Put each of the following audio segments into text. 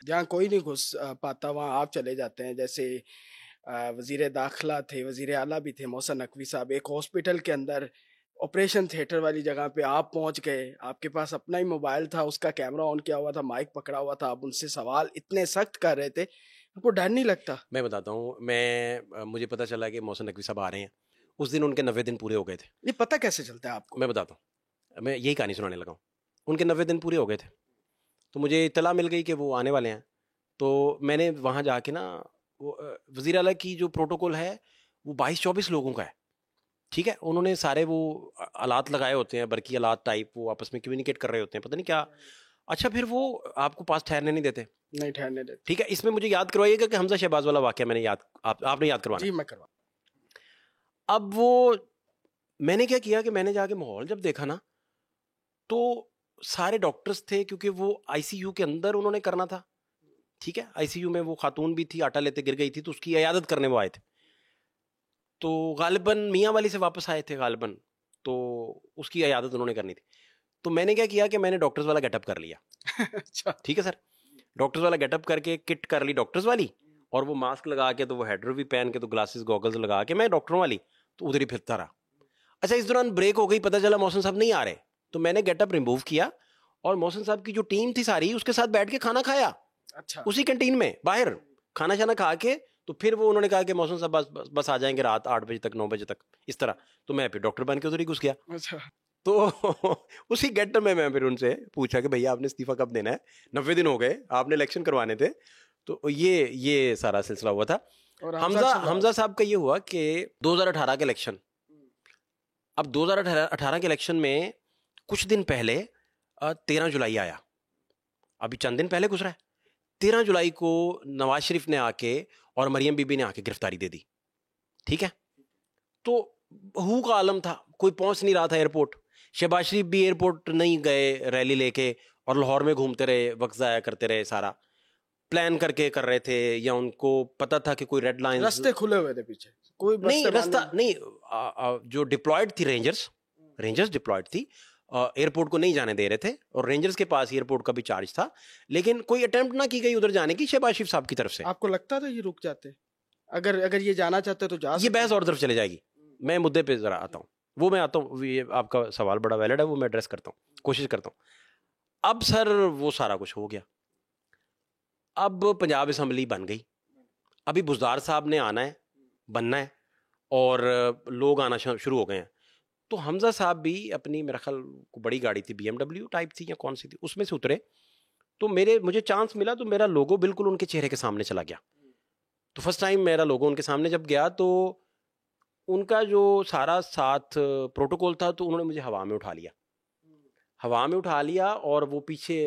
जहाँ कोई नहीं घुस पाता वहाँ आप चले जाते हैं। जैसे वजीर दाखिला थे, वजीर आला भी थे मोहसिन नकवी साहब, एक हॉस्पिटल के अंदर ऑपरेशन थिएटर वाली जगह पे आप पहुंच गए, आपके पास अपना ही मोबाइल था, उसका कैमरा ऑन किया हुआ था, माइक पकड़ा हुआ था, आप उनसे सवाल इतने सख्त कर रहे थे, आपको डर नहीं लगता? मैं बताता हूँ, मुझे पता चला कि मोहसिन नकवी साहब आ रहे हैं, उस दिन उनके 90 दिन पूरे हो गए थे। ये पता कैसे चलता है आपको? मैं बताता हूँ, मैं यही कहानी सुनाने लगा हूँ। उनके 90 दिन पूरे हो गए थे, तो मुझे इत्तला मिल गई कि वो आने वाले हैं। तो मैंने वहाँ जाके ना, वो वज़ीर आला की जो प्रोटोकॉल है वो 22-24 लोगों का है, ठीक है। उन्होंने सारे वो आलात लगाए होते हैं, बरकी आलात टाइप, वो आपस में कम्युनिकेट कर रहे होते हैं, पता नहीं क्या। अच्छा, फिर वो आपको पास ठहरने नहीं देते, नहीं ठहरने देते। ठीक है। इसमें मुझे याद करवाइएगा कि हमजा शहबाज वाला वाक़या मैंने आपने याद करवाना जी है। मैं करवा। अब वो मैंने क्या किया कि मैंने जाके माहौल जब देखा ना, तो सारे डॉक्टर्स थे, क्योंकि वो आईसीयू के अंदर उन्होंने करना था, ठीक है। आईसीयू में वो खातून भी थी, आटा लेते गिर गई थी, तो उसकी इयादत करने वो आए थे। तो गालिबन मियाँ वाली से वापस आए थे गालिबन, तो उसकी इयादत उन्होंने करनी थी। तो मैंने क्या किया कि मैंने डॉक्टर्स वाला गेटअप कर लिया। अच्छा, ठीक है सर, डॉक्टर्स वाला गेटअप करके किट कर ली डॉक्टर्स वाली, और वो मास्क लगा के, तो वो हेडर भी पहन के, तो ग्लासेस गॉगल्स लगा के मैं डॉक्टरों वाली, तो उधर ही फिरता रहा। अच्छा, इस दौरान ब्रेक हो गई, पता चला मोहसिन साहब नहीं आ रहे, तो मैंने गेटअप रिमूव किया और मोहसिन साहब की जो टीम थी सारी, उसके साथ बैठ के खाना खाया अच्छा, उसी कैंटीन में बाहर, खाना शाना खा के। तो फिर वो उन्होंने कहा कि मोहसिन साहब बस आ जाएंगे रात 8 बजे तक, 9 बजे तक, इस तरह। तो मैं फिर डॉक्टर बन के उधर ही घुस गया। अच्छा। तो उसी गेटअप में मैं फिर उनसे पूछा कि भैया आपने इस्तीफा कब देना है, 90 दिन हो गए, आपने इलेक्शन करवाने थे। तो ये सारा सिलसिला हुआ था। और हमजा साहब का ये हुआ कि 2018 के इलेक्शन, अब 2018 के इलेक्शन में कुछ दिन पहले 13 जुलाई आया, अभी चंद दिन पहले गुजरा है। 13 जुलाई को नवाज शरीफ ने आके और मरियम बीबी ने आके गिरफ्तारी दे दी, ठीक है। तो हू का आलम था, कोई पहुंच नहीं रहा था एयरपोर्ट। शहबाज शरीफ भी एयरपोर्ट नहीं गए रैली लेके, और लाहौर में घूमते रहे, वक्त ज़ाया करते रहे, सारा प्लान करके कर रहे थे, या उनको पता था कि कोई रेड लाइन, रास्ते खुले हुए थे पीछे, कोई नहीं रास्ते रास्ता नहीं। जो डिप्लॉयड थी रेंजर्स डिप्लॉयड थी, एयरपोर्ट को नहीं जाने दे रहे थे, और रेंजर्स के पास एयरपोर्ट का भी चार्ज था, लेकिन कोई अटेम्प्ट ना की गई उधर जाने की शहबाज शरीफ साहब की तरफ से। आपको लगता था ये रुक जाते? अगर अगर ये जाना चाहते तो जा ये सकते? बहस और तरफ चले जाएगी। मैं मुद्दे पे जरा आता हूँ, वो मैं आता हूँ, ये आपका सवाल बड़ा वैलिड है, वो मैं एड्रेस करता हूँ, कोशिश करता हूँ। अब सर वो सारा कुछ हो गया, अब पंजाब असम्बली बन गई, अभी बुज़दार साहब ने आना है, बनना है, और लोग आना शुरू हो गए हैं। तो हमजा साहब भी अपनी, मेरा ख्याल को बड़ी गाड़ी थी, BMW टाइप थी या कौन सी थी, उसमें से उतरे। तो मुझे चांस मिला, तो मेरा लोगो बिल्कुल उनके चेहरे के सामने चला गया। तो फर्स्ट टाइम मेरा लोगो उनके सामने जब गया, तो उनका जो सारा साथ प्रोटोकॉल था, तो उन्होंने मुझे हवा में उठा लिया, हवा में उठा लिया, और वो पीछे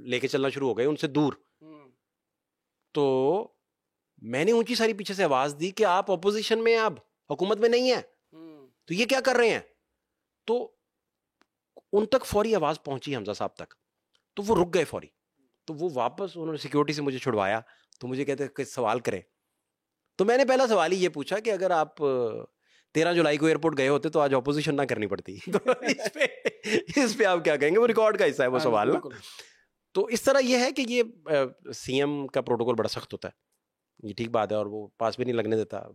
लेके चलना शुरू हो गए उनसे दूर। तो मैंने ऊंची सारी पीछे से आवाज दी कि आप ऑपोजिशन में हैं, आप हुकूमत में नहीं है, तो ये क्या कर रहे हैं। तो उन तक फौरी आवाज पहुंची हमजा साहब तक, तो वो रुक गए फौरी। तो वो वापस उन्होंने सिक्योरिटी से मुझे छुड़वाया, तो मुझे कहते कि सवाल करें। तो मैंने पहला सवाल ही ये पूछा कि अगर आप 13 जुलाई को एयरपोर्ट गए होते तो आज ऑपोजिशन ना करनी पड़ती। तो इस पे आप क्या कहेंगे, वो रिकॉर्ड का हिस्सा है वो सवाल ना। तो इस तरह ये है कि ये सीएम का प्रोटोकॉल बड़ा सख्त होता है, ये ठीक बात है, और वो पास भी नहीं लगने देता।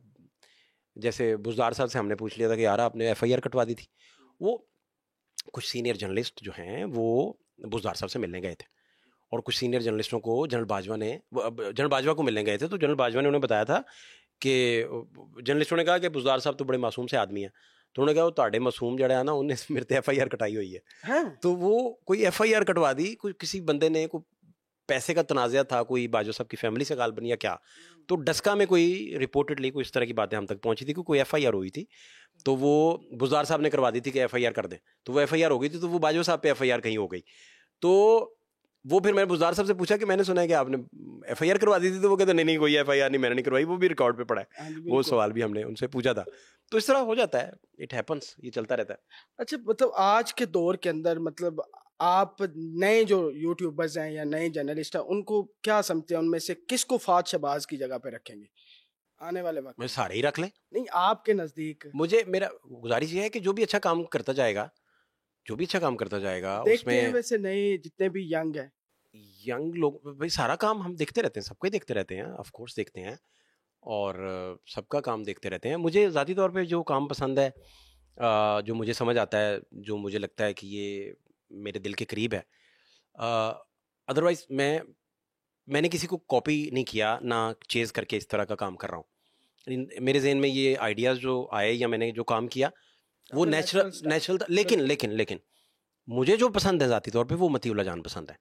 जैसे बुज़दार साहब से हमने पूछ लिया था कि यार आपने FIR कटवा दी थी, वो कुछ सीनियर जर्नलिस्ट जो हैं वो बुज़दार साहब से मिलने गए थे, और कुछ सीनियर जर्नलिस्टों को जनरल बाजवा को मिलने गए थे। तो जनरल बाजवा ने उन्हें बताया था कि, जर्नलिस्टों ने कहा कि बुज़दार साहब तो बड़े मासूम से आदमी हैं, तो उन्होंने कहा वो ताड़े मासूम जड़ा है ना, उन्हें मेरे ते FIR कटाई हुई है। तो वो कोई FIR कटवा दी, कोई किसी बंदे ने, कोई पैसे का तनाज़ा था, कोई बाजवा साहब की फैमिली से गाल बनी या क्या। तो डस्का में कोई रिपोर्टेडली कोई इस तरह की बातें हम तक पहुंची थी कि कोई FIR हुई थी, तो वो बुज़दार साहब ने करवा दी थी कि FIR कर दें। तो वो FIR हो गई थी, तो वो बाजवा साहब पे FIR कहीं हो गई। तो वो फिर मैंने बुज़दार साहब से पूछा कि मैंने सुना है कि आपने FIR करवा दी थी, तो वो कहते नहीं कोई FIR नहीं, मैंने नहीं करवाई, वो भी रिकॉर्ड पे पड़ा है। वो सवाल भी हमने उनसे पूछा था। तो इस तरह हो जाता है, इट हैपन्स, ये चलता रहता है। अच्छा, मतलब आज के दौर के अंदर, मतलब आप नए जो यूट्यूबर्स हैं या नए जर्नलिस्ट हैं, उनको क्या समझते हैं, उनमें से किसको फात शहबाज की जगह पे रखेंगे आने वाले वक्त? मैं सारे ही रख लें, नहीं, आपके नजदीक मेरा गुजारिश ये है कि जो भी अच्छा काम करता जाएगा, जो भी अच्छा काम करता जाएगा देखते हैं उसमें। वैसे नए जितने भी यंग हैं, यंग लोग भाई सारा काम हम देखते रहते हैं, सबको ही देखते रहते हैं, ऑफ कोर्स देखते हैं, और सबका काम देखते रहते हैं। मुझे ज़ाती तौर पे जो काम पसंद है, जो मुझे समझ आता है, जो मुझे लगता है कि ये मेरे दिल के करीब है, अदरवाइज़ मैंने किसी को कॉपी नहीं किया, ना चेज़ करके इस तरह का काम कर रहा हूँ। मेरे जहन में ये आइडियाज़ जो आए या मैंने जो काम किया वो नेचुरल था। लेकिन मुझे जो पसंद है ज़ाती तौर पे वो मतीउल्लाह जान पसंद है।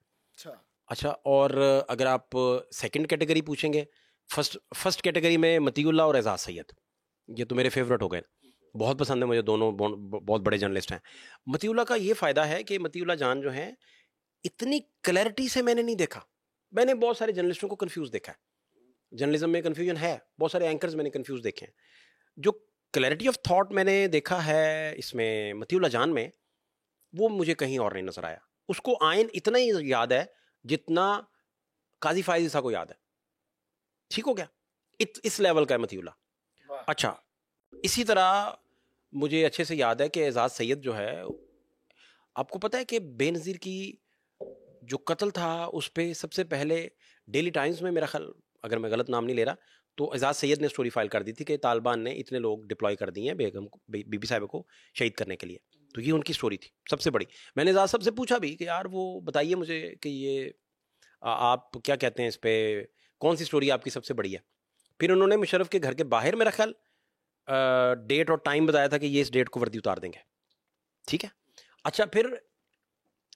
अच्छा, और अगर आप सेकंड कैटेगरी पूछेंगे, फर्स्ट कैटेगरी में मतीउल्लाह और एजाज सैयद, ये तो मेरे फेवरेट हो गए, बहुत पसंद है मुझे, दोनों बहुत बड़े जर्नलिस्ट हैं। मतीउल्लाह का ये फ़ायदा है कि मतीउल्लाह जान जो है इतनी क्लैरिटी से मैंने नहीं देखा। मैंने बहुत सारे जर्नलिस्टों को कंफ्यूज देखा है, जर्नलिज्म में कंफ्यूजन है, बहुत सारे एंकर्स मैंने कंफ्यूज देखे हैं। जो क्लैरिटी ऑफ थॉट मैंने देखा है इसमें मतीउल्लाह जान में, वो मुझे कहीं और नहीं नजर आया। उसको आयन इतना ही याद है जितना काजी फायज ईसा को याद है। ठीक हो गया, इस लेवल का है मतीउल्लाह। अच्छा, इसी तरह मुझे अच्छे से याद है कि एजाज सैयद जो है, आपको पता है कि बेनज़ीर की जो कत्ल था उस पर सबसे पहले डेली टाइम्स में, मेरा ख्याल अगर मैं गलत नाम नहीं ले रहा, तो एजाज सैयद ने स्टोरी फाइल कर दी थी कि तालिबान ने इतने लोग डिप्लॉय कर दिए हैं बेगम बीबी साहिबा को शहीद करने के लिए। तो ये उनकी स्टोरी थी सबसे बड़ी। मैंने एजाज साहब से पूछा भी कि यार वो बताइए मुझे कि ये आप क्या कहते हैं इस पे, कौन सी स्टोरी आपकी सबसे बड़ी है। फिर उन्होंने मुशर्रफ के घर के बाहर मेरा ख्याल डेट और टाइम बताया था कि ये इस डेट को वर्दी उतार देंगे। ठीक है। अच्छा, फिर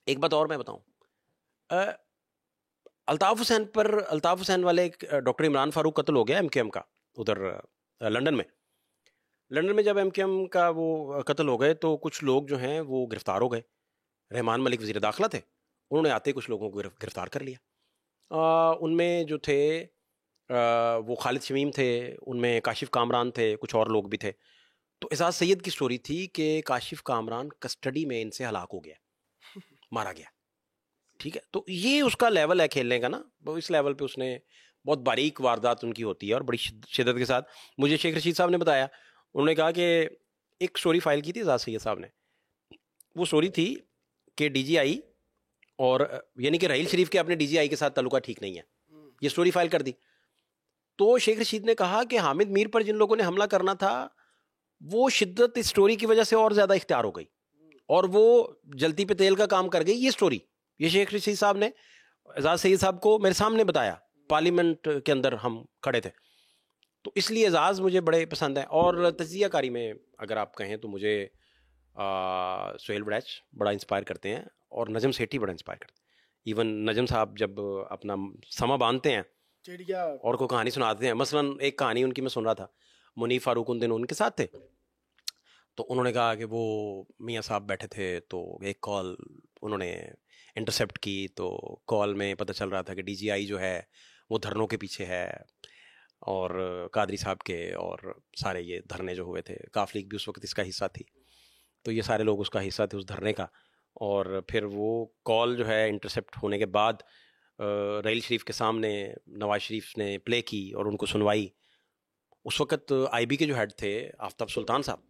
एक बात और मैं बताऊं, अल्ताफ हुसैन वाले डॉक्टर इमरान फारूक कत्ल हो गया एमकेएम का उधर लंदन में जब एमकेएम का वो कत्ल हो गए तो कुछ लोग जो हैं वो गिरफ्तार हो गए। रहमान मलिक वज़ीर दाखिला थे, उन्होंने आते कुछ लोगों को गिरफ्तार कर लिया। उनमें जो थे वो खालिद शमीम थे, उनमें काशिफ कामरान थे, कुछ और लोग भी थे। तो एजाज सैयद की स्टोरी थी कि काशिफ कामरान कस्टडी में इनसे हलाक हो गया, मारा गया। ठीक है, तो ये उसका लेवल है खेलने का ना, वो इस लेवल पे उसने बहुत बारीक वारदात उनकी होती है और बड़ी शिद्दत के साथ। मुझे शेख रशीद साहब ने बताया, उन्होंने कहा कि एक स्टोरी फाइल की थी एजाज सैयद साहब ने। वो स्टोरी थी कि डीजीआई और यानी कि राहील शरीफ के अपने डीजीआई के साथ ताल्लुका ठीक नहीं है, ये स्टोरी फाइल कर दी। तो शेख रशीद ने कहा कि हामिद मीर पर जिन लोगों ने हमला करना था वो शिद्दत इस स्टोरी की वजह से और ज़्यादा इख्तियार हो गई और वो जलती पे तेल का काम कर गई ये स्टोरी। ये शेख रशीद साहब ने एजाज सैयद साहब को मेरे सामने बताया, पार्लियामेंट के अंदर हम खड़े थे। तो इसलिए एजाज मुझे बड़े पसंद है। और तजिया कारी में अगर आप कहें तो मुझे सुहेल बड़ैच बड़ा इंस्पायर करते हैं और नजम सेठी बड़ा इंस्पायर करते हैं। इवन नजम साहब जब अपना समा बांधते हैं और को कहानी सुनाते हैं, मसलन एक कहानी उनकी मैं सुन रहा था, मुनीफ फारूक उन दिन उनके साथ थे, तो उन्होंने कहा कि वो मियाँ साहब बैठे थे तो एक कॉल उन्होंने इंटरसेप्ट की, तो कॉल में पता चल रहा था कि डीजीआई जो है वो धरनों के पीछे है और कादरी साहब के और सारे ये धरने जो हुए थे, काफ लीग भी उस वक्त इसका हिस्सा थी, तो ये सारे लोग उसका हिस्सा थे उस धरने का। और फिर वो कॉल जो है इंटरसेप्ट होने के बाद राहील शरीफ के सामने नवाज शरीफ ने प्ले की और उनको सुनवाई। उस वक्त आईबी के जो हेड थे आफ्ताब सुल्तान साहब,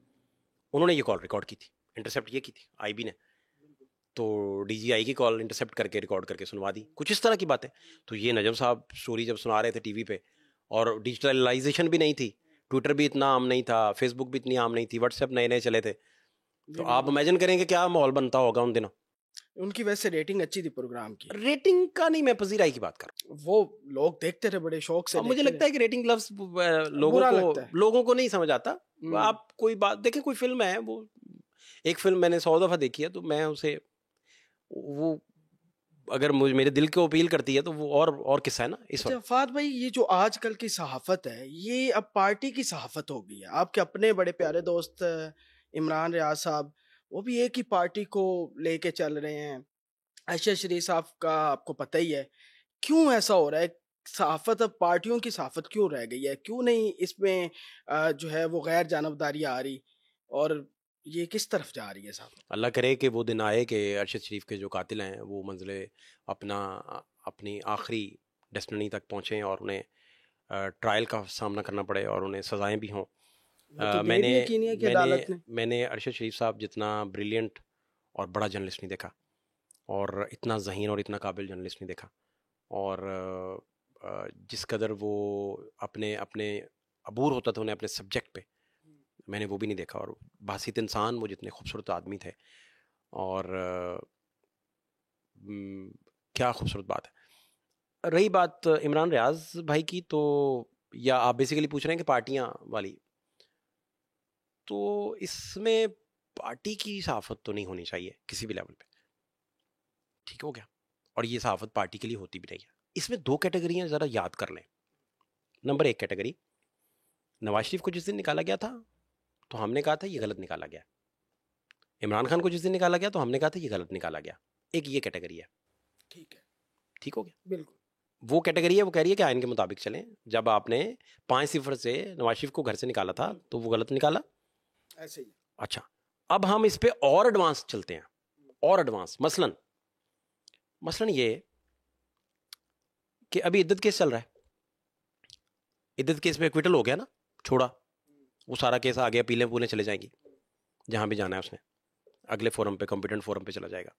उन्होंने ये कॉल रिकॉर्ड की थी, इंटरसेप्ट ये की थी आईबी ने, तो डीजीआई की कॉल इंटरसेप्ट करके रिकॉर्ड करके सुनवा दी, कुछ इस तरह की बातें। तो ये नजम साहब स्टोरी जब सुना रहे थे टीवी पे, और डिजिटलाइजेशन भी नहीं थी, ट्विटर भी इतना आम नहीं था, फेसबुक भी इतनी आम नहीं थी, व्हाट्सएप नए नए चले थे, तो आप इमेजिन करेंगे क्या माहौल बनता होगा उन दिनों। उनकी वैसे रेटिंग अच्छी थी प्रोग्राम की। रेटिंग का नहीं, मैं पजीराई की बात कर रहा हूँ, वो लोग देखते थे बड़े शौक से। मुझे लगता है कि रेटिंग लफ्ज लोगों को नहीं समझ आता। आप कोई बात देखें, कोई फिल्म है, वो एक फिल्म मैंने 100 दफा देखी है, तो मैं उसे वो अगर मुझे मेरे दिल को अपील करती है तो वो और किस्सा है ना इस वक्त। फाद भाई, ये जो आजकल की सहाफत है ये अब पार्टी की सहाफत हो गई है। आपके अपने बड़े प्यारे दोस्त इमरान रियाज साहब, वो भी एक ही पार्टी को लेके चल रहे हैं। अरशद शरीफ साहब का आपको पता ही है, क्यों ऐसा हो रहा है? सहाफत अब पार्टियों की सहाफत क्यों रह गई है? क्यों नहीं इसमें जो है वो गैर जानबदारी आ रही, और ये किस तरफ जा रही है साहब? अल्लाह करे कि वो दिन आए कि अरशद शरीफ के जो कातिल हैं वो मंजिले अपनी आखिरी डेस्टिनी तक पहुँचें और उन्हें ट्रायल का सामना करना पड़े और उन्हें सज़ाएं भी हों। मैंने अरशद शरीफ साहब जितना ब्रिलियंट और बड़ा जर्नलिस्ट नहीं देखा, और इतना ज़हीन और इतना काबिल जर्नलिस्ट नहीं देखा। और जिस कदर वो अपने अपने अबूर होता था उन्हें अपने सब्जेक्ट पे, मैंने वो भी नहीं देखा। और बासित इंसान, वो जितने खूबसूरत आदमी थे, और क्या खूबसूरत बात है। रही बात इमरान रियाज भाई की, तो या आप बेसिकली पूछ रहे हैं कि पार्टियां वाली, तो इसमें पार्टी की सहाफत तो नहीं होनी चाहिए किसी भी लेवल पे, ठीक हो गया। और ये सहाफत पार्टी के लिए होती भी नहीं है। इसमें दो कैटेगरियां ज़रा याद कर लें। नंबर एक कैटेगरी, नवाज शरीफ को जिस दिन निकाला गया था तो हमने कहा था ये गलत निकाला गया, इमरान खान को जिस दिन निकाला गया तो हमने कहा था ये गलत निकाला गया। एक ये कैटेगरी है, ठीक है, ठीक हो गया। बिल्कुल। वो कैटेगरी है, वो कह रही है कि आइन के मुताबिक चलें। जब आपने 5-0 से नवाज शरीफ को घर से निकाला था तो वो गलत निकाला, ऐसे ही। अच्छा। अब हम इस पे और एडवांस चलते हैं, और एडवांस। मसलन ये कि अभी इद्दत केस चल रहा है, इद्दत केस में एक्विटल हो गया ना, छोड़ा, वो सारा केस आ गया, अपीलें चले जाएंगी, जहां भी जाना है उसने अगले फोरम पे, कॉम्पिटेंट फोरम पे चला जाएगा।